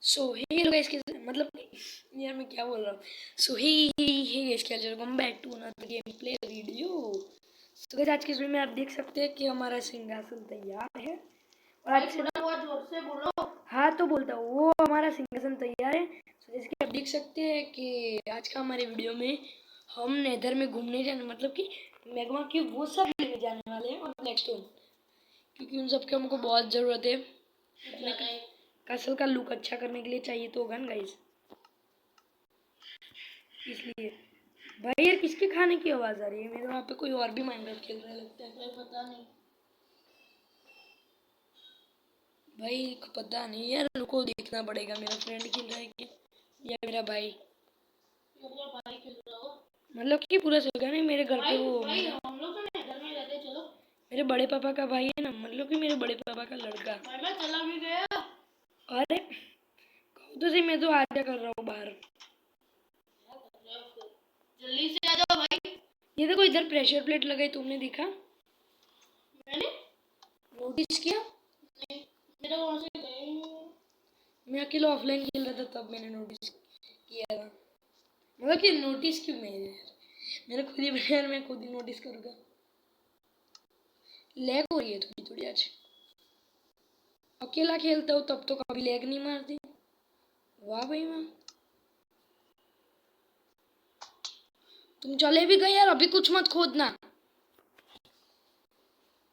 सो hey guys के मतलब यार मैं क्या बोल रहा हूँ। सो हे गाइस क्या चल welcome back to another game play video. तो गाइस आज की वीडियो में आप देख सकते हैं कि हमारा सिंहासन तैयार है और आज से जोर से बोलो। हाँ तो बोलता हूँ वो हमारा सिंहासन तैयार है। तो जैसे कि आप देख सकते हैं कि आज का हमारे वीडियो में हम नेदर में घूमने जाने मतलब कि मैग्मा की वो सब लेने जाने वाले हैं और ब्लैकस्टोन, क्योंकि उन सब की हमको बहुत ज़रूरत है। कैसल का लुक अच्छा करने के लिए चाहिए तो होगा ना गाइस, इसलिए। भाई यार किसके खाने की आवाज़ आ रही है? मेरे वहाँ पे कोई और भी माइनक्राफ्ट खेल रहा है लगता है। पता नहीं भाई पता नहीं यार, रुको देखना पड़ेगा। मेरा फ्रेंड खेल रहा है कि या मेरा भाई? भाई खेल रहा हो मतलब कि पूरा चलेगा नहीं मेरे घर पे वो भाई हम लोग तो नेदर में रहते। चलो मेरे बड़े पापा का भाई है ना, मतलब कि मेरे बड़े पापा का लड़का। भाई मैं चला भी गया। अरे कहो तो सही, मैं तो आजा कर रहा हूँ बाहर। जल्दी से आ जाओ भाई। ये देखो इधर प्रेशर प्लेट लगाई, तुमने देखा? मैंने नोटिस किया? नहीं, मेरा वहां से गए। मैं अकेला ऑफलाइन खेल रहा था तब मैंने नोटिस किया था। मतलब कि नोटिस क्यों मेरे खुद ही यार मैं खुद ही नोटिस करूँगा। लैग हो रही है थोड़ी थोड़ी आज। अकेला खेलता हूँ तब तो कभी लैग नहीं मारती। वाह भाई वाह, तुम चले भी गए यार। अभी कुछ मत खोदना।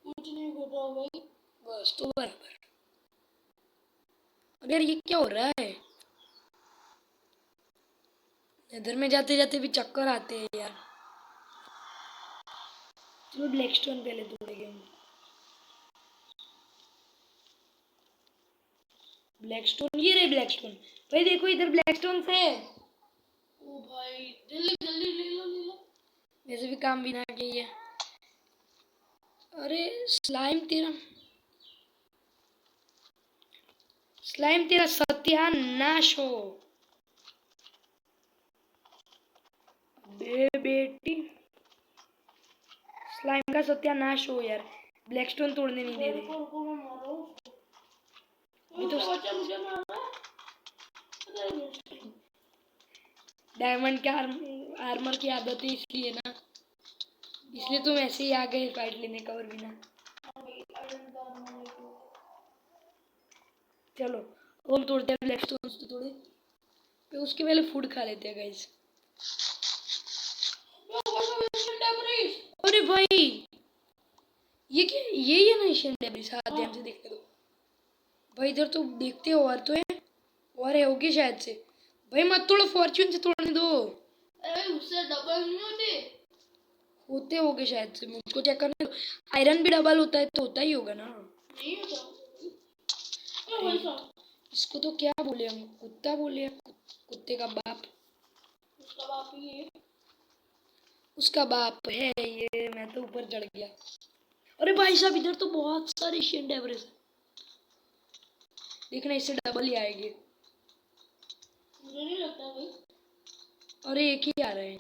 कुछ नहीं हो रहा भाई। बस तो बराबर। अरे यार ये क्या हो रहा है? इधर में जाते जाते भी चक्कर आते हैं यार। चलो ब्लैकस्टोन पहले तोड़ेंगे हम। ब्लैकस्टोन, ये रहे ब्लैकस्टोन। भाई देखो इधर ब्लैकस्टोन से। ओ भाई जल्दी जल्दी ले लो। वैसे भी काम भी ना किए। अरे स्लाइम तेरा सत्यानाश हो बे बेटी। स्लाइम का सत्यानाश हो यार। ब्लैकस्टोन तोड़ने नहीं दे रहे। रुको मैं मार रहा हूँ। ये तो बच्चा मुझे मार रहा है। डायमंड के आर्मर की आदत है इसलिए ना, इसलिए तुम ऐसे ही आ गए फाइट लेने का और बिना। चलो हम तोड़ते हैं ब्लैकस्टोन तो थोड़े, फिर उसके पहले फूड खा लेते हैं गाइस। अरे भाई ये क्या, ये है ना एशियन डेब्रिस। हाँ ध्यान से देखने दो भाई। इधर तो देखते हो और तो है, और है होगी शायद से। भाई मत तोड़ो, फॉर्च्यून से तोड़ने दो। अरे उससे डबल नहीं होते होगे शायद से, मुझको चेक करने दो। आयरन भी डबल होता है तो होता ही होगा ना। नहीं होता। इसको तो क्या बोले हम, कुत्ता बोले, कुत्ते का बाप। उसका बाप ही है। उसका बाप है ये। मैं तो ऊपर चढ़ गया। अरे भाई साहब इधर तो बहुत सारे एशियन डेब्रिस है। देखना इससे डबल ही आएंगे। मुझे नहीं लगता भाई। अरे एक ही आ रहे हैं।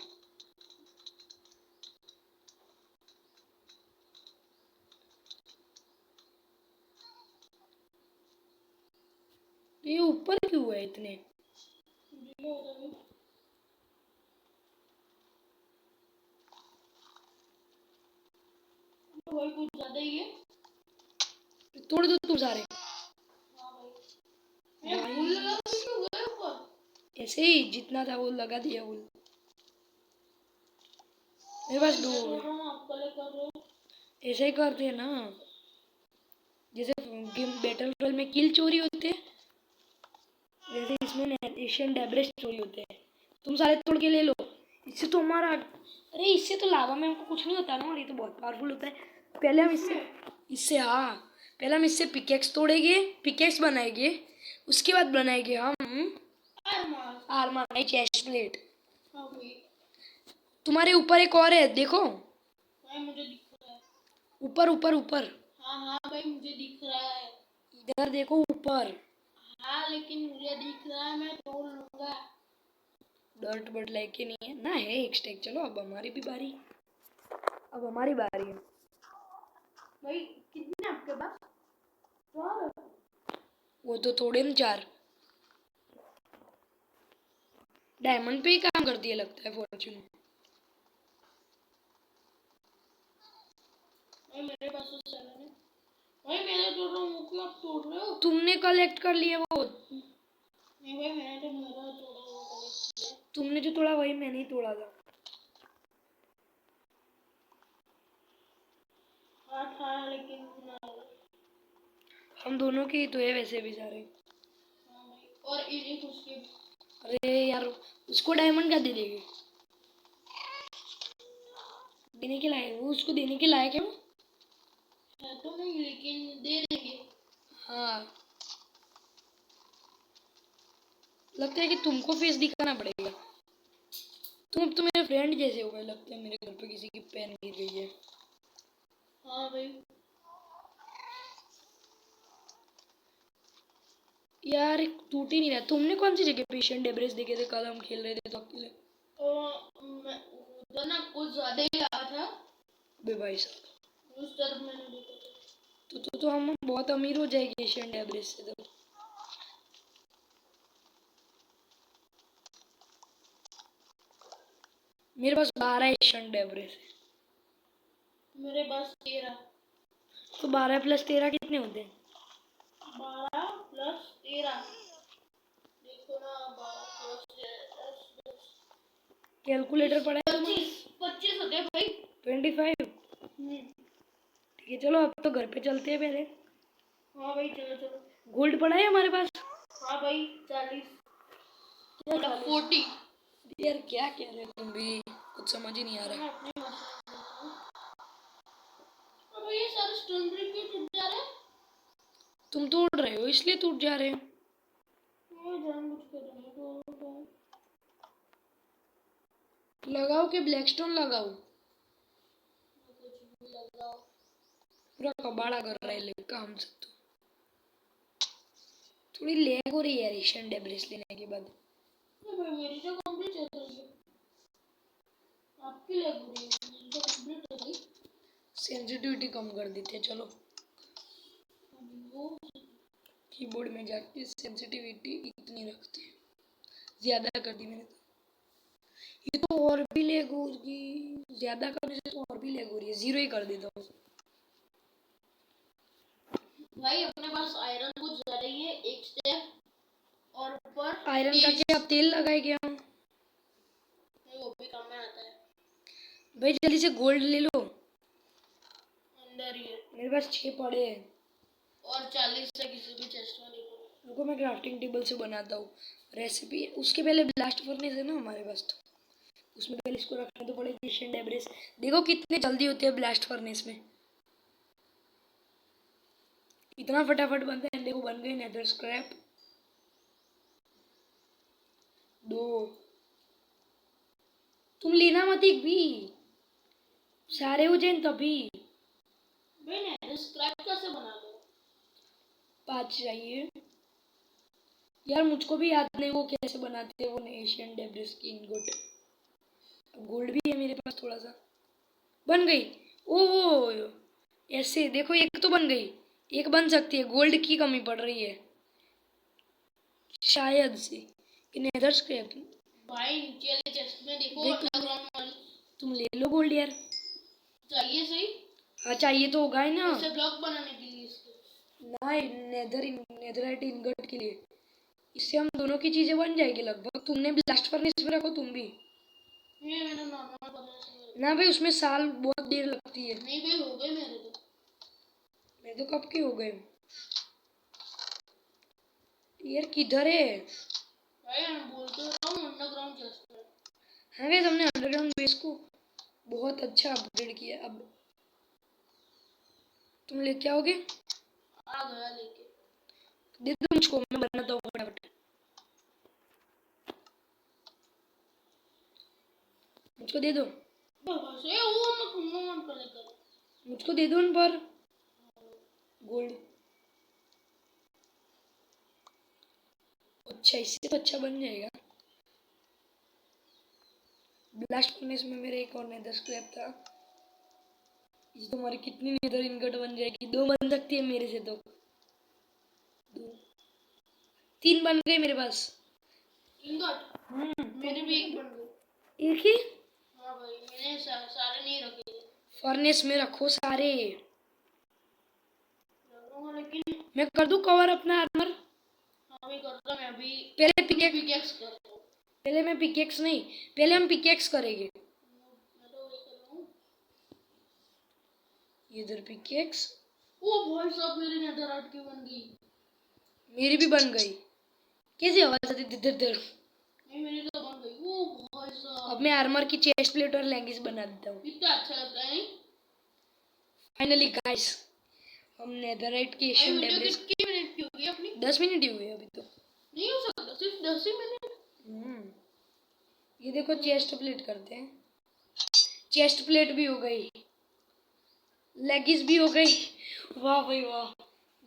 ये ऊपर क्यों है इतने? भाई कुछ ज्यादा ही है। तोड़ दो तुम सारे। ऐसे ही जितना था वो लगा दिया वो। मेरे पास दो हो गए। ऐसे ही करते हैं ना, जैसे गेम बैटल रॉयल में किल चोरी होते हैं, वैसे इसमें एशियन डेब्रिस चोरी होते हैं। तुम सारे तोड़ के ले लो। इससे तो हमारा, अरे इससे तो लावा में हमको कुछ नहीं होता ना, और ये तो बहुत पावरफुल होता है। पहले हम इससे हाँ पहले हम इससे पिकेक्स तोड़ेंगे, पिकेक्स बनाएंगे, उसके बाद बनाएंगे हम आर्मर नहीं चेस्ट प्लेट। तुम्हारे ऊपर एक और है देखो। मुझे दिख रहा है ऊपर ऊपर ऊपर। हाँ भाई मुझे दिख रहा है। इधर देखो ऊपर। हाँ लेकिन मुझे दिख रहा है, मैं तोड़ लूंगा। डर्ट बर्ट लेके नहीं है ना, है एक स्टेक। चलो अब हमारी भी बारी, अब हमारी बारी है। भाई कितने आपके पास? वो तो थोड़े न चार। डायमंड पे ही काम करती है लगता है फॉर्च्यून। भाई मेरे पास तो 7 है। भाई मैं तोड़ रहा हूँ, वो क्यों आप तोड़ रहे हो? तुमने कलेक्ट कर लिए वो। नहीं भाई मैंने तो मेरा तोड़ा हुआ कलेक्ट किया। तुमने जो तोड़ा वही मैंने ही तोड़ा था। हाँ था लेकिन ना। हम दोनों के ही तो है वैसे भी सारे। हाँ भाई, और एक उसके अरे यार उसको डायमंड क्या दे देंगे? देने के लायक वो, उसको देने के लायक है वो। है तो नहीं लेकिन दे देंगे। हाँ लगता है कि तुमको फेस दिखाना पड़ेगा। तुम अब तो मेरे फ्रेंड जैसे हो गए लगता है। मेरे घर पे किसी की पेन गिर गई है। हाँ भाई यार एक टूट ही नहीं रहा। तुमने कौन सी जगह पेशेंट डेब्रेस देखे थे? कल हम खेल रहे थे तो अकेले। मैं उधर ना कुछ ज्यादा ही आया था। बे भाई साहब उस तरफ मैंने देखा था। तो हम बहुत अमीर हो जाएंगे पेशेंट डेब्रेस से तो। मेरे पास 12 एशियन डेब्रेस है। मेरे पास 13। तो 12 प्लस 13 कितने होते हैं? 12 प्लस 13 देखो ना, 12 प्लस 13 कैलकुलेटर पड़ा है तुम्हारे? 25 होते हैं भाई। 25। ठीक है चलो अब तो घर पे चलते हैं पहले। हाँ भाई चलो चलो। गोल्ड पड़ा है हमारे पास। हाँ भाई 40 क्या मतलब 40? 40। यार क्या कह रहे हो तुम भी? कुछ समझ ही नहीं आ मैं रहा। अपने मशीन में अब ये सारे स्टोन ब्रिक क्यों टूट जा रहे हैं? तुम तोड़ रहे हो इसलिए टूट जा रहे हो। ये जानबूझ के नहीं तो लगाओ कि ब्लैकस्टोन लगाओ? कुछ भी लगाओ। पूरा कबाड़ा कर रहा है लड़का हमसे तो। थोड़ी लैग हो रही है यार एशियन डेब्रिस लेने के बाद। ये भाई मेरी तो कंप्लीट चल रही है। आपकी लग रही है, मेरी तो कंप्लीट हो गई। सेंसिटिविटी कम कर देते हैं चलो। वो कीबोर्ड में जाके सेंसिटिविटी इतनी रखते हैं। ज्यादा कर दी मैंने तो। ये तो और भी लैग होगी। ज्यादा करने से तो और भी लैग हो रही है। 0 ही कर देता हूँ। भाई अपने पास आयरन कुछ ज्यादा ही है, एक स्टेप और ऊपर आयरन का क्या अब तेल लगाए क्या हम? वो भी काम में आता है। भाई जल्दी से गोल्ड ले लो। अंदर ही है। मेरे पास 6 पड़े हैं। और 40 से किसी भी चेस्ट में देखो। रुको मैं क्राफ्टिंग टेबल से बनाता हूँ रेसिपी। उसके पहले ब्लास्ट फर्नेस है ना हमारे पास तो उसमें पहले इसको रखना तो पड़ेगा। एशियन डेब्रिस देखो कितने जल्दी होते हैं ब्लास्ट फर्नेस में। इतना फटाफट बनता है। देखो बन गए नेदर स्क्रैप 2। तुम लेना मत एक भी। सारे हो जाए तभी। भाई नेदर स्क्रैप कैसे बना दो? 5 चाहिए। यार मुझको भी याद नहीं वो कैसे बनाते हैं वो एशियन डेब्रिस की इनगोट। गोल्ड भी है मेरे पास थोड़ा सा। बन गई। ओ ऐसे देखो एक तो बन गई। एक बन सकती है। गोल्ड की कमी पड़ रही है शायद से। नेदर स्क्रैप भाई नीचे वाले चेस्ट में देखो, देख अंडरग्राउंड वाली। तुम ले लो गोल्ड यार। चाहिए सही। हाँ चाहिए तो होगा ही ना। इसे ब्लॉक बनाने के लिए इसके। ना नेदरराइट इनगट के लिए। इससे हम दोनों की चीजें बन जाएगी लगभग। तुमने ब्लास्ट फर्नेस में रखो तुम भी। ये मैंने नॉर्मल बनाया से। ना भाई उसमें साल बहुत देर लगती है। नहीं भाई हो गए मेरे तो। मैं तो कब के हो गए। यार किधर है? भाई मैं बोल तो रहा हूँ अंडरग्राउंड चेस्ट में। हाँ गाइस हमने अंडरग्राउंड बेस को बहुत अच्छा अपग्रेड किया। अब तुम लेके आओगे? आ गया लेके। दे दो मुझको मैं बनाता हूँ फटाफट। मुझको दे दो। बस ये वो मैं खुम्मा मन कर लेकर। मुझको दे दो उन पर गोल्ड। अच्छा इससे तो अच्छा बन जाएगा। ब्लास्ट फर्नेस में मेरे एक और नेदर स्क्रैप था। इस तो हमारी कितनी नेदर इनगट बन जाएगी। 2 बन सकती है मेरे से तो। 2 3 बन गए मेरे पास। इंगट मेरे भी एक बन गए। एक ही? हाँ भाई, मैंने सारे नहीं रखे। फर्नेस में रखो सारे। रखूंगा, लेकिन मैं कर दूं कवर अपना आर्मर? हाँ भाई करता, मैं अभी पहले पिकेक्स, पिकेक्स करता हूँ। पहले मैं पिकेक्स नहीं, पहले हम पिकेक्स करेंगे। मैं तो वही कर रहा हूँ। इधर पिकेक्स। ओ भाई साहब, मेरी नेदरराइट की बन गई। मेरी भी बन गई। कैसी आवाज आती धर धर धर? नहीं, मेरी तो बन गई। ओ भाई साहब, अब मैं आर्मर की चेस्ट प्लेट और लेगिंग्स बना देता हूँ। कितना अच्छा लगता है नहीं? फाइनली गाइस, हम नेदरराइट की भाई एशियन वीडियो डेब्रिस। कितनी मिनट की होगी अपनी? 10 मिनट ही हुए अभी तो। नहीं हो सकता, सिर्फ 10 ही मिनट। ये देखो चेस्ट प्लेट करते हैं। चेस्ट प्लेट भी हो गई, लेगिस भी हो गई। वाह भाई वाह।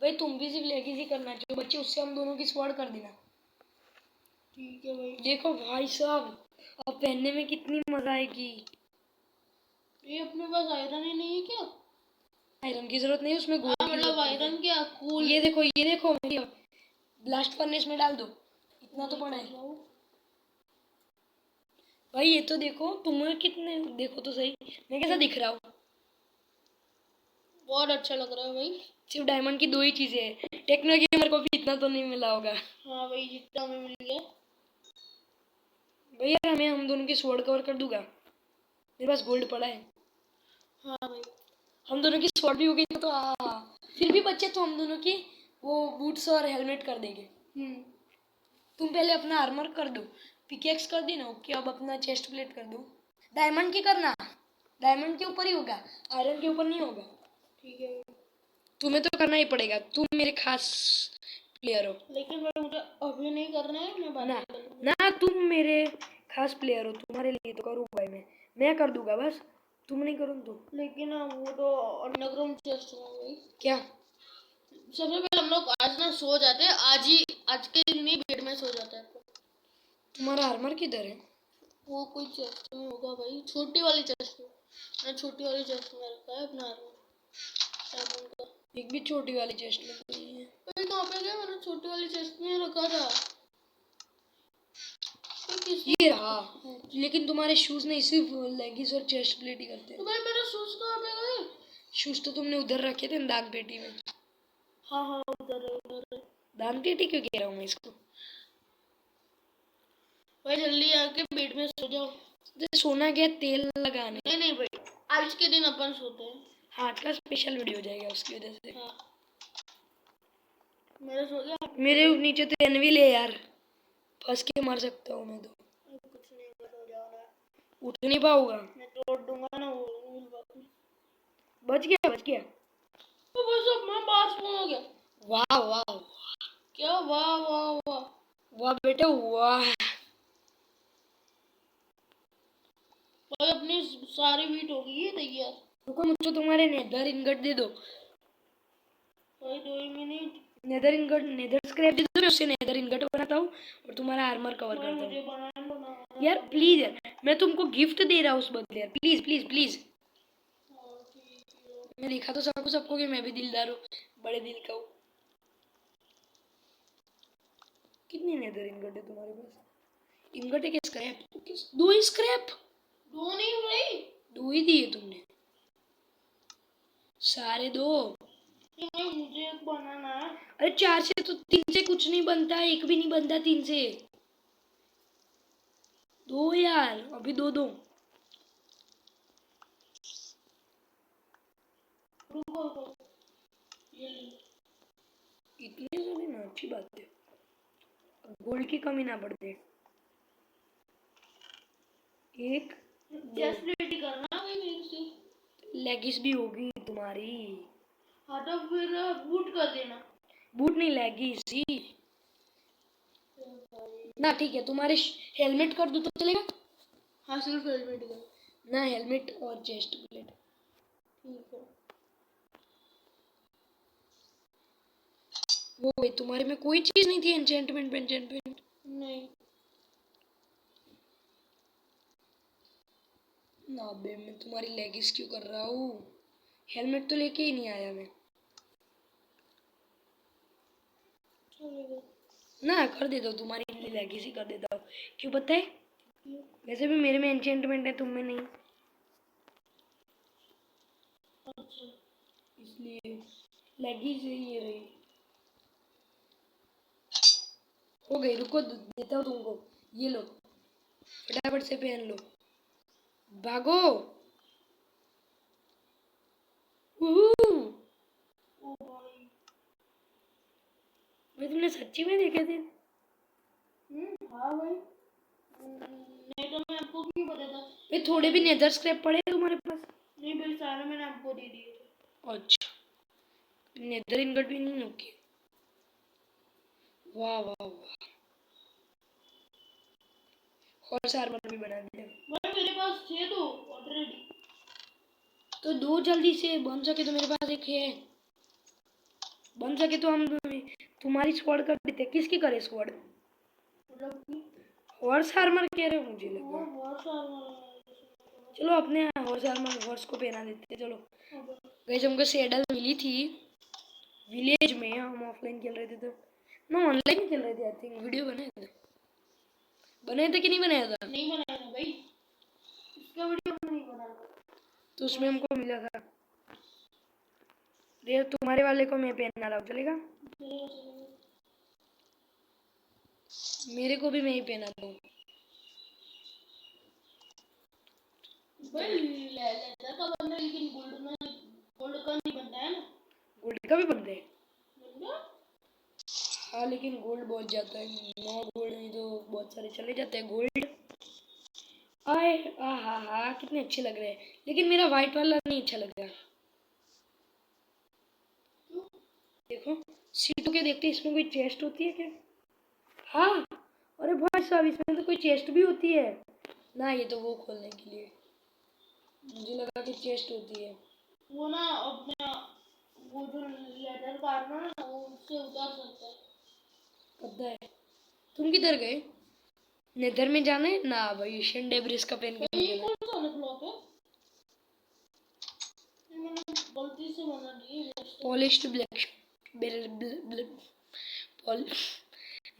भाई तुम भी सिर्फ लेगिस ही करना चाहिए बच्चे, उससे हम दोनों की स्क्वाड कर देना। ठीक है भाई। देखो भाई साहब, अब पहनने में कितनी मजा आएगी। ये अपने पास आयरन ही नहीं है क्या? आयरन की जरूरत नहीं, उसमें गोल्ड की मतलब जरूरत है। आयरन क्या कूल। ये देखो, ये देखो, मेरी ब्लास्ट फर्नेस में डाल दो, इतना तो पड़ा है। भाई ये तो देखो, तुम्हें कितने, देखो तो सही मैं कैसा दिख रहा हूँ। बहुत अच्छा लग रहा है भाई। सिर्फ डायमंड की दो ही चीजें हैं, टेक्नो गेमर को भी इतना तो नहीं मिला होगा। हाँ भाई, जितना हमें मिल गया। भैया हमें हम दोनों की स्वॉर्ड कवर कर दूंगा, मेरे पास गोल्ड पड़ा है। हाँ भाई। हम दोनों की स्वॉर्ड भी हो गई तो फिर भी बच्चे तो हम दोनों की वो बूट्स और हेलमेट कर देंगे। तुम पहले अपना आर्मर कर दो, पिकेक्स कर दी ना, ओके। अब अपना चेस्ट प्लेट कर दो। डायमंड की करना, डायमंड के ऊपर ही होगा, आयरन के ऊपर नहीं होगा। ठीक है, तुम्हें तो करना ही पड़ेगा, तुम मेरे खास प्लेयर हो। लेकिन भाई मुझे अभी नहीं करना है, मैं बाद ना में करूंगा। ना, तुम मेरे खास प्लेयर हो, तुम्हारे लिए तो करूँ भाई। मैं कर दूंगा, बस तुम नहीं करो तो। लेकिन वो तो अंडरग्राउंड चेस्ट है भाई। क्या? सबसे पहले हम लोग आज ना सो जाते हैं, आज के दिन ही बेड में सो जाता है। तुम्हारा आर्मर किधर है? वो कोई चेस्ट में होगा भाई, छोटी वाली चेस्ट में। मैंने छोटी वाली चेस्ट में रखा है अपना आर्मर डायमंड का। एक भी छोटी वाली चेस्ट में तो नहीं है। भाई कहाँ पे गया? मैंने छोटी वाली चेस्ट में रखा था। ये रहा। लेकिन तुम्हारे शूज नहीं, सिर्फ लेगिंग्स और चेस्ट प्लेट ही करते तो हैं। भाई मेरे शूज कहाँ पे गए? शूज तो तुमने उधर रखे थे दान पेटी में। हाँ हाँ, उधर है उधर है। दान पेटी क्यों कह रहा हूँ मैं इसको? भाई जल्दी आके बेड में सो जाओ। सोना गया तेल लगाने। नहीं नहीं भाई, आज के दिन अपन सोते हैं। हाथ का स्पेशल वीडियो हो जाएगा उसकी वजह से। हाँ, मेरा सो गया। मेरे नीचे तो एनविल है यार, फंस के मर सकता हूँ मैं तो। कुछ नहीं, बस हो जाओ। उठ नहीं पाऊंगा। मैं तोड़ दूंगा ना वो। बच गया, बच गया। तो बस अब मैं बाहर स्पॉन हो गया। वाह वाह क्या वाह वाह वाह। वाह बेटे वाह। भाई अपनी सारी वीट हो गई है तैयार। रुको, मुझे तुम्हारे नेदर इनगट दे दो। भाई 2 minute. Neither ingot, neither scrap दे दो, मैं उससे नेदर इनगट बनाता हूँ और तुम्हारा आर्मर कवर भाई करता मुझे हूँ। बनाना यार प्लीज यार, मैं तुमको गिफ्ट दे रहा हूँ उस बदले यार, प्लीज प्लीज प्लीज। मैं दिखा तो सकूँ सबको कि मैं भी दिलदार हूँ, बड़े दिल का हूँ। कितनी नेदर इनगट है तुम्हारे पास? इनगट है कि स्क्रैप? दो ही स्क्रैप। दो नहीं भाई, दो ही दिए तुमने, सारे दो। नहीं मुझे एक बनाना है। अरे 4 से तो 3 से कुछ नहीं बनता, एक भी नहीं बनता 3 से। दो यार, अभी दो दो। रुको, ये लो। इतनी सारी ना, अच्छी बात है, गोल्ड की कमी ना पड़ते। एक चेस्ट प्लेट ही करना भाई मेरे से। लेगिस भी होगी तुम्हारी। हाँ तो फिर बूट कर देना। बूट नहीं, लेगिस ही ना। ठीक है, तुम्हारे हेलमेट कर दो तो चलेगा? हाँ सिर्फ हेलमेट कर। ना, हेलमेट और चेस्ट प्लेट। ठीक है। वो भाई तुम्हारे में कोई चीज नहीं थी एन्चेंटमेंट एन्चेंटमेंट? नहीं ना बे, मैं तुम्हारी लेगिस क्यों कर रहा हूँ? हेलमेट तो लेके ही नहीं आया मैं। चलेगा। ना कर देता हूँ, तुम्हारी लेगिस ही कर देता हूँ। क्यों पता है? वैसे भी मेरे में एन्चेंटमेंट है, तुम में नहीं, अच्छा इसलिए लगी से ये रही। हो गई, रुको देता हूँ तुमको, ये लो, फटाफट से पहन लो, भागो। वूहू! ओ भाई। भाई तुमने सच्ची में देखे थे? हाँ भाई। नहीं तो मैं आपको क्यों बताता। भाई थोड़े भी नेदर स्क्रैप पड़े हैं तुम्हारे पास? नहीं भाई, सारा मैंने आपको दे दिए थे। अच्छा, नेदर इनगट भी नहीं होगी। वाह वाह वाह, हॉर्स आर्मर भी बना दिया। भाई मेरे पास थे तो ऑलरेडी। तो दो जल्दी से, बन सके तो मेरे पास एक है, बन सके तो हम तुम्हारी स्क्वाड कर देते। किसकी करे स्क्वाड? मतलब कि हॉर्स आर्मर कह रहे हो, मुझे लगा। बहुत सारा। चलो अपने हॉर्स आर्मर हॉर्स को पहना देते हैं। चलो गाइस, हमको सैडल मिली थी विलेज में, हम ऑफलाइन खेल रहे थे तो ना ऑनलाइन खेल रहे थे। आई थिंक वीडियो बनाए थे कि नहीं बनाया था? नहीं बनाया था भाई, इसका वीडियो नहीं बनाया। तो उसमें हमको मिला था। ये तुम्हारे वाले को मैं पहना रहा हूँ, चलेगा? मेरे को भी मैं ही पहना दूँ। भाई लेदर का बनता है, लेकिन गोल्ड का नहीं बनता है ना। गोल्ड का भी बनते हैं? बनता? हाँ लेकिन गोल्ड बहुत जाता है, 9 गोल्ड नहीं तो बहुत सारे चले जाते हैं गोल्ड। आए हाँ हाँ, कितने अच्छे लग रहे हैं, लेकिन मेरा वाइट वाला नहीं अच्छा लग रहा। देखो सीटों के देखते, इसमें कोई चेस्ट होती है क्या? हाँ, अरे भाई साहब, इसमें तो कोई चेस्ट भी होती है ना। ये तो वो खोलने के लिए, मुझे लगा कि चेस्ट होती है। वो ना अपना वो जो लेदर काटना ना, वो उससे उतार सकता है। पता है। तुम किधर गए? नेदर में जाना है ना भाई, एशियन डेब्रिस का पहन के भाई ये निकलना। कौन सा वाला ब्लॉक है? ये मैंने गलती से बना दिया। पॉलिश्ड ब्लैक,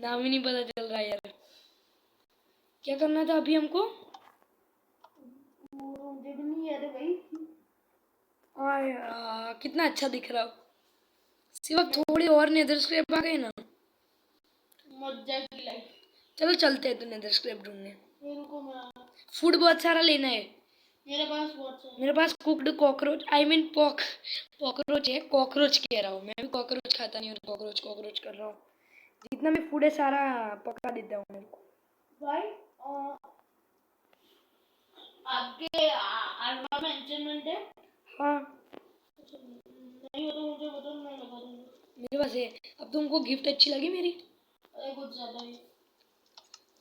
नाम ही नहीं पता चल रहा यार। क्या करना था अभी हमको? वो मुझे भी नहीं याद है भाई। कितना अच्छा दिख रहा हो। सिर्फ थोड़ी और नेदर स्क्रैप आ गए ना, मजा की लाइफ। चलो चलते हैं तो नेदर स्क्रैप ढूंढने। मेरे को मैं फूड बहुत सारा लेना है। मेरे पास बहुत सा। मेरे पास cooked cockroach, I mean cockroach है, कॉकरोच कह रहा हूँ मैं भी। कॉकरोच खाता नहीं और कॉकरोच कॉकरोच कर रहा हूँ। जितना भी फूड है सारा पका देता हूँ मेरे को। भाई आपके आर्मा में एंचेंटमेंट है? हाँ नहीं हो तो मुझे बताओ, मैं लगा दूंगा। मेरे पास है। अब तुमको गिफ्ट अच्छी लगी मेरी? अरे कुछ ज्यादा ही।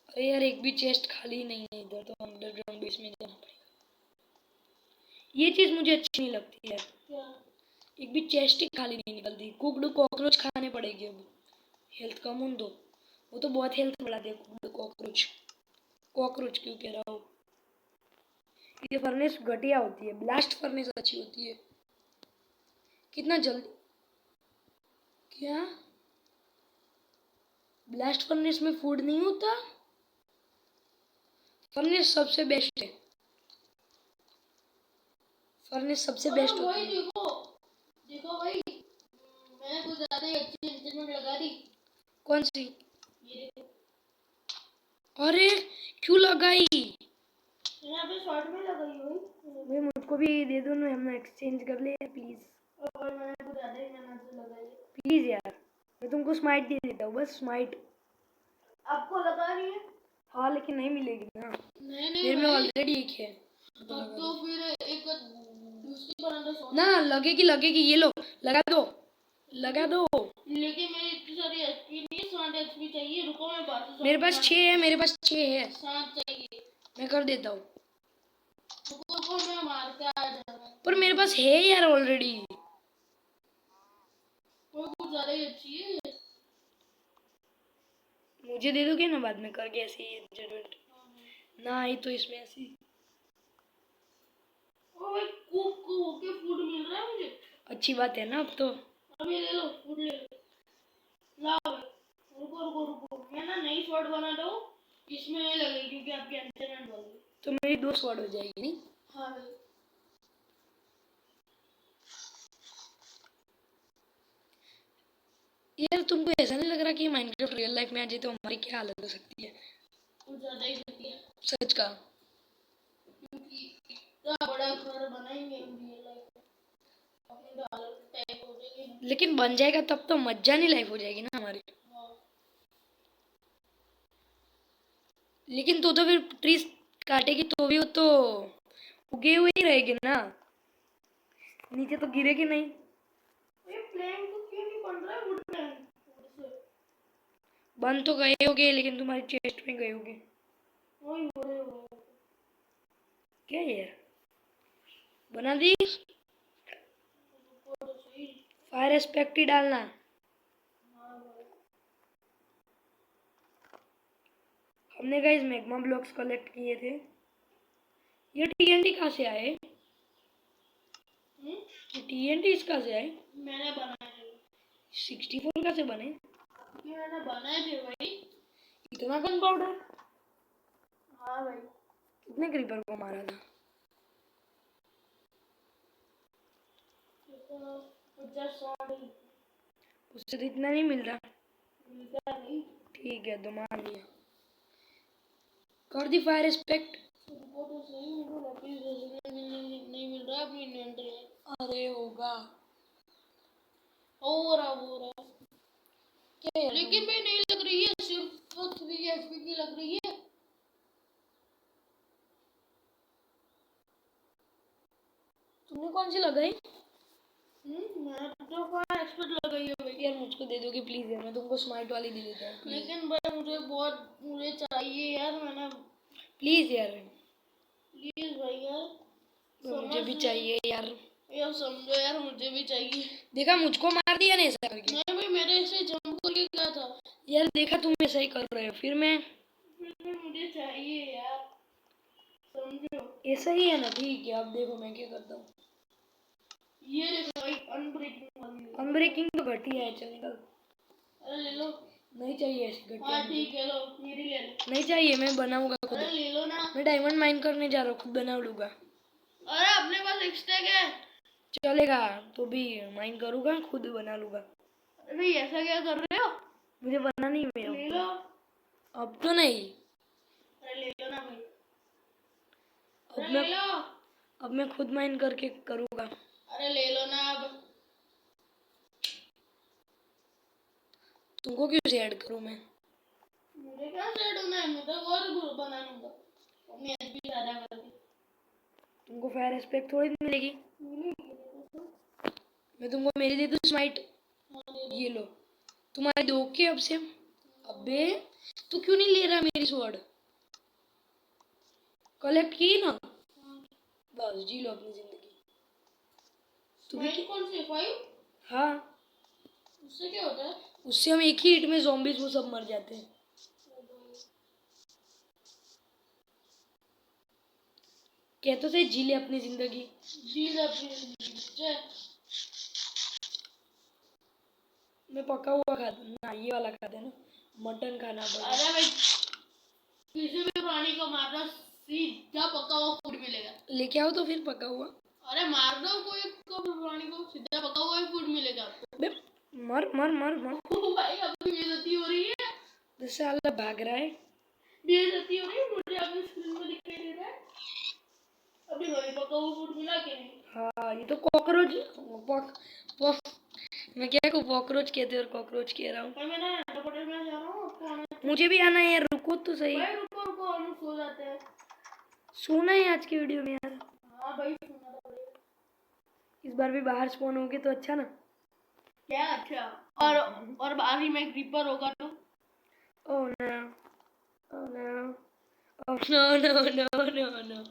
अरे यार, एक भी चेस्ट खाली नहीं है इधर, तो अंडरग्राउंड बेस में जाना पड़ेगा। ये चीज़ मुझे अच्छी नहीं लगती यार, क्या? एक भी चेस्ट ही खाली नहीं निकलती। कुक्ड कॉकरोच खाने पड़ेगी अब, हेल्थ कम हो दो। वो तो बहुत हेल्थ बढ़ाते हैं कुक्ड कॉकरोच। कॉकरोच क्यों कह रहा हूँ, ये फर्नेस घटिया होती है, ब्लास्ट फर्नेस अच्छी होती है। कितना जल्दी, क्या ब्लास्ट फर्नेस में फूड नहीं होता? फर्नेस सबसे बेस्ट है, फर्नेस सबसे बेस्ट भाई होती है। देखो देखो भाई, मैंने कुछ ज्यादा ही अच्छी एंचेंटमेंट लगा दी। कौन सी? ये देखो, अरे क्यों लगाई? मैंने यहाँ पे शॉर्ट में लगाई भाई। भाई मुझको भी दे दो ना, हम एक्सचेंज कर ले प्लीज। और मैंने कुछ ज्यादा ही मेहनत से लगाई। प्लीज यार, मैं तुमको स्माइट दे देता हूँ, बस स्माइट। आपको लगा रही है? हाँ लेकिन नहीं मिलेगी ना, नहीं मेरे में भाई, ऑलरेडी एक है। अब तो फिर एक दूसरी बना दो। ना लगेगी लगेगी, ये लो, लगा दो लगा दो। लेकिन मेरी इतनी सारी एचपी नहीं है, 7 एचपी चाहिए। रुको मैं बात से मेरे पास 6 है, मेरे पास 6 है, 7 चाहिए। मैं कर देता हूँ। रुको मैं मार के आ जाऊंगा। पर मेरे पास है यार ऑलरेडी। वो कुछ ज्यादा ही अच्छी है। मुझे दे दोगे ना बाद में करके, ऐसे ही जरूरत ना आई तो इसमें ऐसी। ओ भाई, कुक को होके फूड मिल रहा है मुझे। अच्छी बात है ना अब तो। अब ये ले लो, फूड ले लो। लाओ भाई। रुको रुको रुको, मैं ना नई शॉर्ट बना दो। इसमें नहीं लगेगी क्योंकि आपकी एंचेंटमेंट बढ़ गई। तो मेरी 2 स्वॉर्ड हो जाएगी नहीं? हाँ भाई। यार तुमको ऐसा नहीं लग रहा कि माइनक्राफ्ट रियल लाइफ में आ जाए तो हमारी क्या हालत हो सकती है? कुछ ज्यादा ही होती है सच का। क्योंकि इतना बड़ा घर बनाएंगे हम रियल लाइफ में, अपनी तो हालत टाइप हो जाएगी ना। लेकिन बन जाएगा तब तो मज्जानी लाइफ हो जाएगी ना हमारी। हाँ। लेकिन तो फिर ट्रीज काटेगी तो भी वो तो उगे हुए ही रहेगी ना, नीचे तो गिरेगी नहीं। ये प्लेन तो क्यों नहीं बन रहा है वुड प्लेन से? बन तो गए होगे लेकिन तुम्हारी चेस्ट में गए होगे। वही हो रहे हो। क्या यार बना दी? रुको तो सही। फायर एस्पेक्ट ही डालना। हाँ भाई। हमने गाइस मैग्मा ब्लॉक्स कलेक्ट किए थे। ये टीएनटी कहाँ से आए? ये टीएनटी कहाँ से आए? मैंने बनाए थे 64 कहाँ से बने? ये मैंने बनाए थे भाई। इतना गन पाउडर? हाँ भाई। कितने क्रीपर को मारा था? 50-100 उससे तो इतना नहीं मिल रहा। मिलता नहीं। ठीक है तो मान लिया। कर दी फायर एस्पेक्ट। वो तो सही, मुझे लैपिस नहीं मिल रहा अपनी इन्वेंटरी में। अरे होगा। हो रहा क्या यार लेकिन भाई नहीं लग रही है, सिर्फ 3 एचपी की लग रही है। तुमने कौन सी लगाई? मैंने तो फायर एक्सपर्ट लगाई है भाई। यार मुझको दे दोगे प्लीज यार, मैं तुमको स्मार्ट वाली दे देता हूँ। लेकिन भाई मुझे चाहिए यार, मैंने प्लीज यार। प्लीज भाई यार मुझे भी चाहिए यार। यार समझो यार, मुझे भी चाहिए। देखा मुझको मार दिया ना ऐसा करके। नहीं भाई मेरे से जंप करके क्या था यार देखा तुम ऐसा ही कर रहे हो फिर मुझे चाहिए यार, समझो। ऐसा ही है ना। ठीक है अब देखो मैं क्या करता हूँ। ये देखो भाई अनब्रेकिंग वाली। अनब्रेकिंग तो घटिया है चंगल। अरे ले लो। नहीं चाहिए ऐसी घटिया। हाँ ठीक है, लो मेरी ले लो। नहीं चाहिए, मैं बनाऊंगा खुद। अरे ले लो ना। मैं डायमंड माइन करने जा रहा हूँ, खुद बना लूंगा। अरे अपने पास एक्स्ट्रा है। चलेगा तो भी माइन करूंगा, खुद बना लूंगा। अरे ऐसा क्या कर रहे हो? मुझे बना नहीं है ले लो। अब तो नहीं। अरे ले लो ना भाई। अब अरे मैं ले लो। अब मैं खुद माइन करके करूंगा। अरे ले लो ना अब। तुमको क्यों से ऐड करूं मैं? मुझे क्या सेट होना है, मैं तो और ग्रुप बना लूंगा अपनी एचपी ज्यादा करके। तुमको फायर एस्पेक्ट थोड़ी मिलेगी। मिलेगी। मैं तुमको मेरी दे दूं स्माइट। हाँ, ले लो। ये लो तुम्हारे दो के अब से। अबे तू क्यों नहीं ले रहा मेरी स्वॉर्ड? कलेक्ट की ना, बस जी लो अपनी जिंदगी। तुम्हें स्माइल कौन सी 5? हाँ, उससे क्या होता है? उससे हम एक ही हिट में ज़ॉम्बीज वो सब मर जाते हैं। कहते थे जी ले अपनी जिंदगी। जी अपनी जिंदगी। मैं पका हुआ खाता ना, ये वाला खाते ना, मटन खाना पड़ा। अरे भाई किसी भी प्राणी को मारना सीधा पका हुआ फूड मिलेगा। लेके आओ तो फिर पका हुआ। अरे मार दो कोई को भी प्राणी को, सीधा पका हुआ ही फूड मिलेगा आपको। बे मर मर मर मर। ओ भाई अपनी बेइज्जती हो रही है। जैसे साला भाग रहा है। बेइज्जती हो रही है, मुझे अपनी स्क्रीन में दिखाई दे रहा है। अभी भाई पका हुआ फूड मिला कि नहीं? हाँ ये तो कॉकरोच पॉक पॉक मैं क्या को कॉकरोच कहते हैं और कॉकरोच कह रहा हूँ। भाई मैं ना डबल में जा रहा हूँ, आपको आना है? मुझे भी आना है यार, रुको तो सही। भाई रुको रुको, हम सो जाते हैं। सोना है आज की वीडियो में यार। हाँ भाई सोना तो पड़ेगा। इस बार भी बाहर स्पॉन होगे तो अच्छा ना। क्या अच्छा? और बारी में क्रीपर होगा तो? Oh no, oh no, oh no no no no no.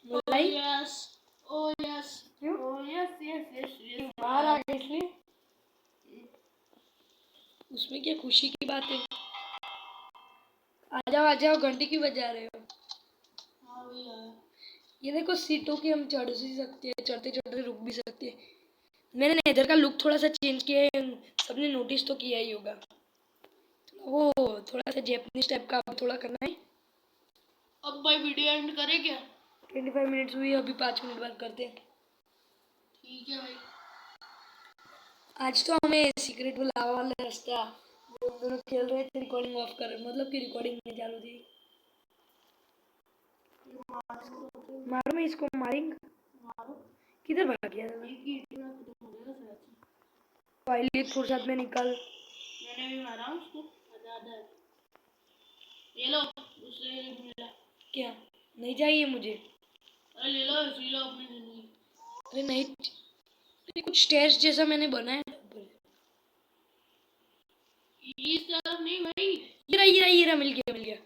मलाई यस, ओह यस, क्यों? Oh yes yes yes yes. बाहर आ गए इसलिए? उसमें क्या खुशी की बात है? आ जाओ घंटी क्यों बजा रहे हो? हाँ भैया। ये देखो सीटों की हम चढ़ भी सकते हैं, चढ़ते चढ़ते रुक भी सकते हैं। मैंने नेदर का लुक थोड़ा सा चेंज किया है, सबने नोटिस तो किया ही होगा। वो थोड़ा सा जैपनीज टाइप का थोड़ा करना है। अब भाई वीडियो एंड करे क्या? 25 मिनट्स हुई, अभी 5 मिनट बाद करते हैं। ठीक है भाई। आज तो हमें सीक्रेट लावा वाला रास्ता, वो हम दोनों खेल रहे थे, रिकॉर्डिंग ऑफ कर, मतलब कि रिकॉर्डिंग नहीं चालू थी। मारो, मैं इसको मारेंगे। मारो। किधर भाग गया था? एक ही hit में खत्म हो जाएगा शायद से। पहले फुर्सत में निकल। मैंने भी मारा उसको, आधा आधा है। ये लो, उससे मिला। क्या? नहीं चाहिए मुझे। अरे ले लो, जी लो अपनी जिंदगी। अरे नहीं, अरे कुछ स्टेज जैसा मैंने बनाया। इस तरफ नहीं भाई। ये रहा, मिल गया,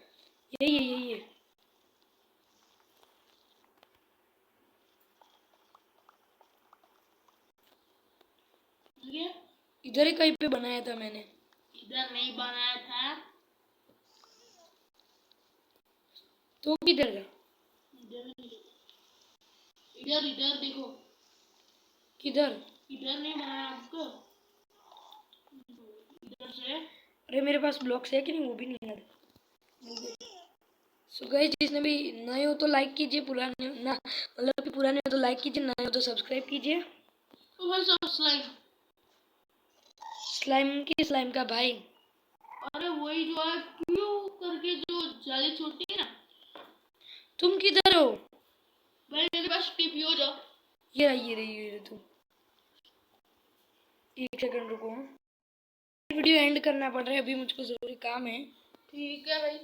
यही है। ये इधर ही कहीं पे बनाया था मैंने। इधर नहीं बनाया था। तो किधर था? इधर इधर इधर देखो। किधर? इधर नहीं बनाया आपको, इधर से। अरे मेरे पास ब्लॉक्स है कि नहीं, वो भी नहीं है। सो गाइस, जिसने भी नए हो तो लाइक कीजिए, पुराने ना, मतलब कि पुराने हो तो लाइक कीजिए, नए हो तो सब्सक्राइब कीजिए। तो भाई सब स्लाइम। स्लाइम का भाई। अरे वही जो है क्यों करके जो जाली छोटी है ना। तुम किधर हो? भाई मेरे पास टीपी हो जाओ। ये रही तुम। एक सेकंड रुको, वीडियो एंड करना पड़ रहा है, अभी मुझको जरूरी काम है। ठीक है भाई।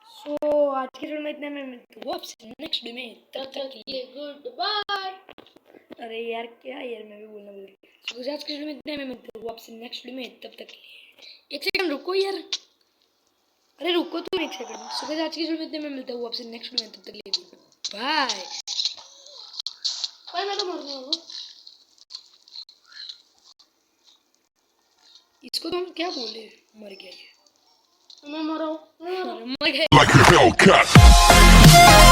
सो आज के वीडियो में इतना, मैं मिलता हूँ आपसे नेक्स्ट वीडियो में, तब तक के लिए गुड बाय। अरे यार क्या यार, मैं भी बोलना भूल गया। सो आज के वीडियो में इतना, मैं मिलता हूँ आपसे नेक्स्ट वीडियो में, तब तक के लिए। एक सेकंड रुको यार, अरे रुको तुम एक सेकंड। सो आज की वीडियो में इतना, मैं मिलता हूँ आपसे नेक्स्ट वीडियो में, तब तक के लिए बाय। भाई मैं तो मर गया। इसको तो हम क्या बोले, मर गया ये। मैं मरा हूँ। मर गया। like a Hellcat.